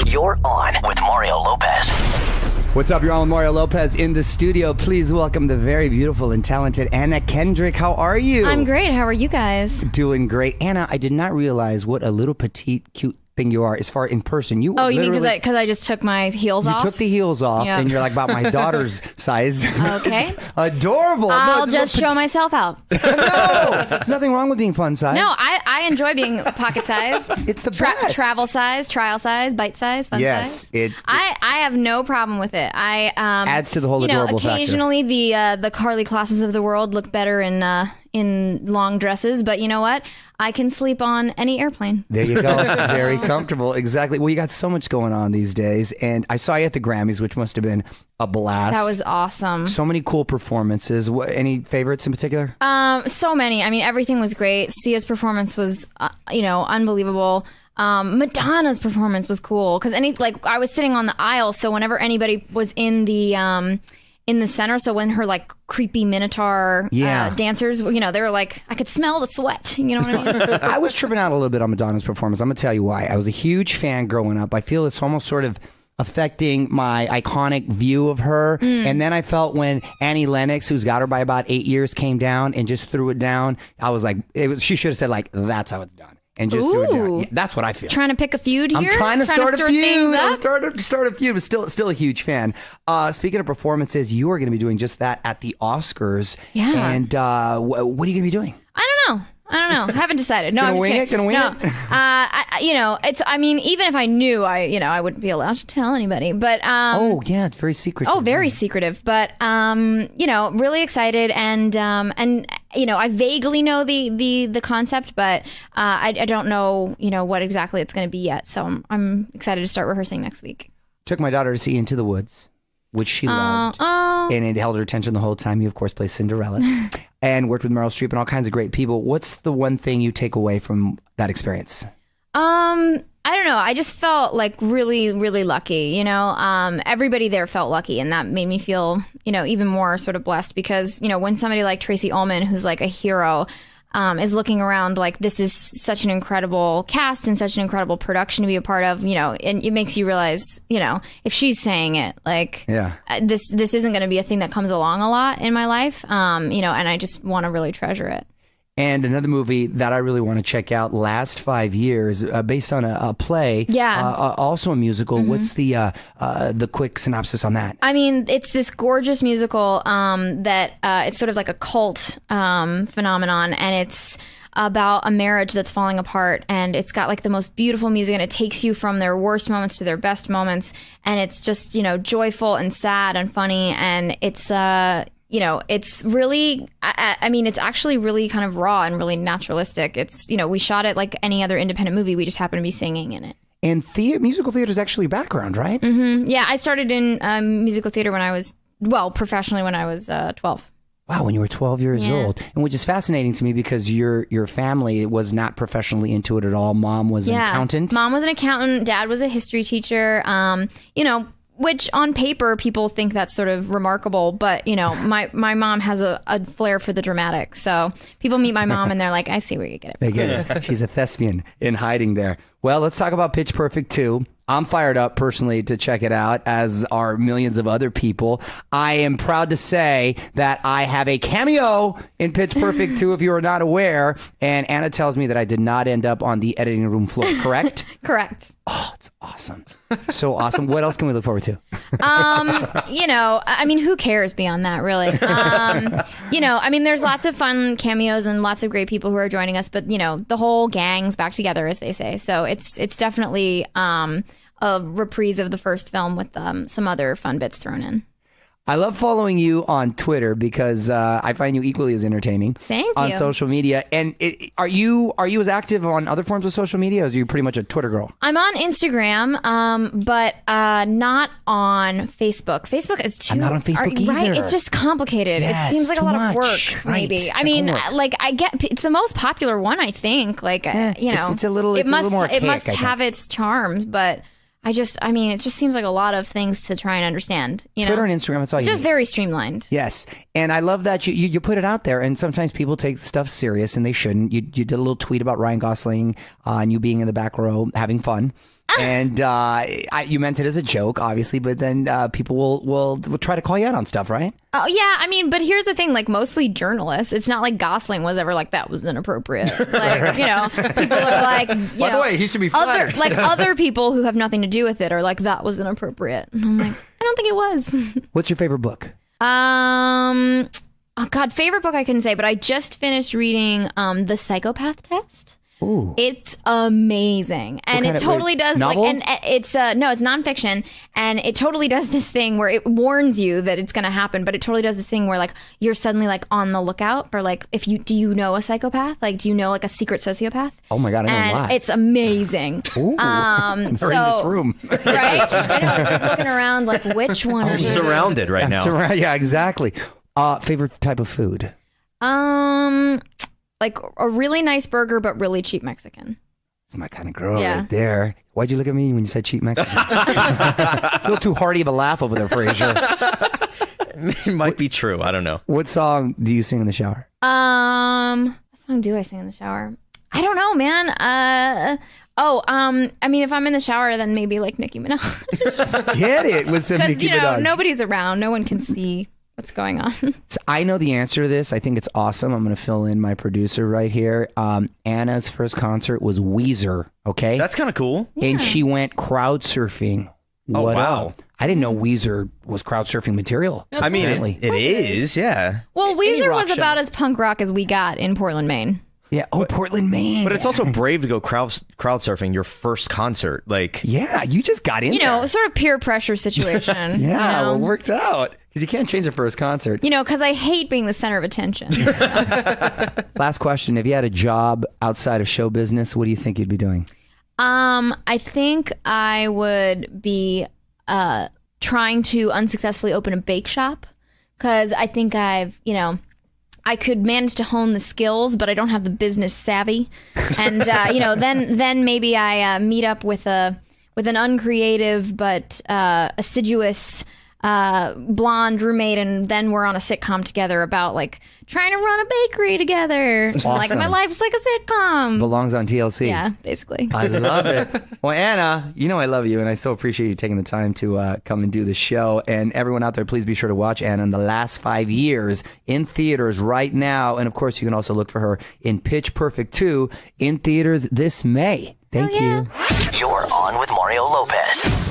You're on with Mario Lopez. What's up? You're on with Mario Lopez in the studio. Please welcome the very beautiful and talented Anna Kendrick. How are you? I'm great. How are you guys? Doing great. Anna, I did not realize what a little petite, cute thing you are as far in person. You you mean because I just took my heels off? You took the heels off, Yep. and you're like about my daughter's size. Okay. Adorable. I'll just show myself out. No, there's nothing wrong with being fun size. No, I enjoy being pocket sized. It's the best. Travel size, trial size, bite size, fun size. Yes, I have no problem with it. I adds to the whole adorable factor. Occasionally the Carly Klosses of the world look better in long dresses, but you know what? I can sleep on any airplane. There you go. Very comfortable. Exactly. Well, you got so much going on these days, and I saw you at the Grammys, which must have been a blast. That was awesome. So many cool performances. Any favorites in particular? So many. I mean, everything was great. Sia's performance was, unbelievable. Madonna's performance was cool because I was sitting on the aisle, so whenever anybody was in the center, so when her like creepy minotaur dancers, they were like, I could smell the sweat. You know what I mean? I was tripping out a little bit on Madonna's performance. I'm gonna tell you why. I was a huge fan growing up. I feel it's almost sort of affecting my iconic view of her. And then I felt when Annie Lennox, who's got her by about 8 years, came down and just threw it down, I was like, she should have said like, that's how it's done. And just threw it down. Yeah, that's what I feel. Trying to pick a feud here? I'm trying to start a feud. I'm start a feud, but still a huge fan. Speaking of performances, you are going to be doing just that at the Oscars. Yeah. And what are you going to be doing? I don't know. I haven't decided. No, Gonna I'm wing just it? Gonna wing no. it? Even if I knew, I wouldn't be allowed to tell anybody. But it's very secretive. Oh, very secretive. But really excited, and I vaguely know the concept, but I don't know what exactly it's going to be yet. So I'm excited to start rehearsing next week. Took my daughter to see Into the Woods, which she loved, and it held her attention the whole time. You, of course, play Cinderella, and worked with Meryl Streep and all kinds of great people. What's the one thing you take away from that experience? I don't know. I just felt like really, really lucky. Everybody there felt lucky, and that made me feel, even more sort of blessed because, when somebody like Tracy Ullman, who's like a hero, is looking around like this is such an incredible cast and such an incredible production to be a part of, and it makes you realize, if she's saying it, like, this isn't going to be a thing that comes along a lot in my life, and I just want to really treasure it. And another movie that I really want to check out, Last 5 Years, based on a play, also a musical. Mm-hmm. What's the quick synopsis on that? I mean, it's this gorgeous musical that it's sort of like a cult phenomenon, and it's about a marriage that's falling apart, and it's got like the most beautiful music, and it takes you from their worst moments to their best moments, and it's just joyful and sad and funny, and it's it's really, it's actually really kind of raw and really naturalistic. It's, we shot it like any other independent movie. We just happen to be singing in it. And musical theater is actually background, right? Mm-hmm. Yeah, I started in musical theater professionally when I was 12. Wow, when you were 12 years old. And which is fascinating to me because your family was not professionally into it at all. Mom was an accountant. Mom was an accountant. Dad was a history teacher. Which on paper people think that's sort of remarkable, but my mom has a flair for the dramatic. So people meet my mom and they're like, I see where you get it from. They get it. She's a thespian in hiding there. Well, let's talk about Pitch Perfect 2. I'm fired up personally to check it out, as are millions of other people. I am proud to say that I have a cameo in Pitch Perfect 2, if you are not aware. And Anna tells me that I did not end up on the editing room floor, correct? Correct. Oh, it's awesome. So awesome. What else can we look forward to? Who cares beyond that, really? There's lots of fun cameos and lots of great people who are joining us, but, the whole gang's back together, as they say. So it's definitely a reprise of the first film with some other fun bits thrown in. I love following you on Twitter because I find you equally as entertaining. Thank you. On social media. And are you as active on other forms of social media, or are you pretty much a Twitter girl? I'm on Instagram, but not on Facebook. Facebook is too... I'm not on Facebook either. Right? It's just complicated. Yes, it seems like a lot of work, right. maybe. I get... It's the most popular one, I think. It's a little more archaic, it must have its charms, but... it just seems like a lot of things to try and understand. Twitter and Instagram, it's all you need. It's just very streamlined. Yes. And I love that you put it out there, and sometimes people take stuff serious and they shouldn't. You did a little tweet about Ryan Gosling and you being in the back row having fun. And you meant it as a joke, obviously, but then people will try to call you out on stuff, right? Oh, yeah. I mean, but here's the thing. Like, mostly journalists. It's not like Gosling was ever like, that was inappropriate. Like, people are like, by the way, he should be fired. Other people who have nothing to do with it are like, that was inappropriate. And I'm like, I don't think it was. What's your favorite book? Oh, God, favorite book I couldn't say, but I just finished reading The Psychopath Test. Ooh. It's amazing, and it totally does novel? like, and it's no, it's nonfiction, and it totally does this thing where it warns you that it's going to happen, but it totally does this thing where like you're suddenly like on the lookout for like, do you know a psychopath? Like, do you know like a secret sociopath? Oh my God, I know a lot. It's amazing. Ooh, they're in this room, right? I know, I'm just looking around like, which one? I'm surrounded right now. Yeah, exactly. Favorite type of food? Like a really nice burger, but really cheap Mexican. It's my kind of girl right there. Why'd you look at me when you said cheap Mexican? A little too hearty of a laugh over there, Frazier. It might be true. I don't know. What song do you sing in the shower? What song do I sing in the shower? I don't know, man. I mean, if I'm in the shower, then maybe like Nicki Minaj. Get it with some Nicki Minaj. Nobody's around. No one can see what's going on. So I know the answer to this. I think it's awesome. I'm going to fill in my producer right here. Anna's first concert was Weezer. Okay, That's kind of cool. and she went crowd surfing. Oh, What wow. up? I didn't know Weezer was crowd surfing material. I mean, Apparently. it is. Yeah. Well, Weezer rock was show. about as punk rock as we got in Portland, Maine. Yeah. Oh, Portland, Maine. But it's also brave to go crowd surfing your first concert. Like, yeah, you just got in there. Sort of peer pressure situation. Yeah, well, it worked out. Because you can't change the first concert. Because I hate being the center of attention. Last question. If you had a job outside of show business, what do you think you'd be doing? I think I would be trying to unsuccessfully open a bake shop, because I think I could manage to hone the skills, but I don't have the business savvy. And then maybe I meet up with an uncreative but assiduous blonde roommate, and then we're on a sitcom together about like trying to run a bakery together. Awesome. Like, my life's like a sitcom. Belongs on TLC. Yeah, basically. I love it. Well, Anna, I love you, and I so appreciate you taking the time to come and do the show. And everyone out there, please be sure to watch Anna in the last 5 years in theaters right now. And of course, you can also look for her in Pitch Perfect 2 in theaters this May. Thank you. You're on with Mario Lopez.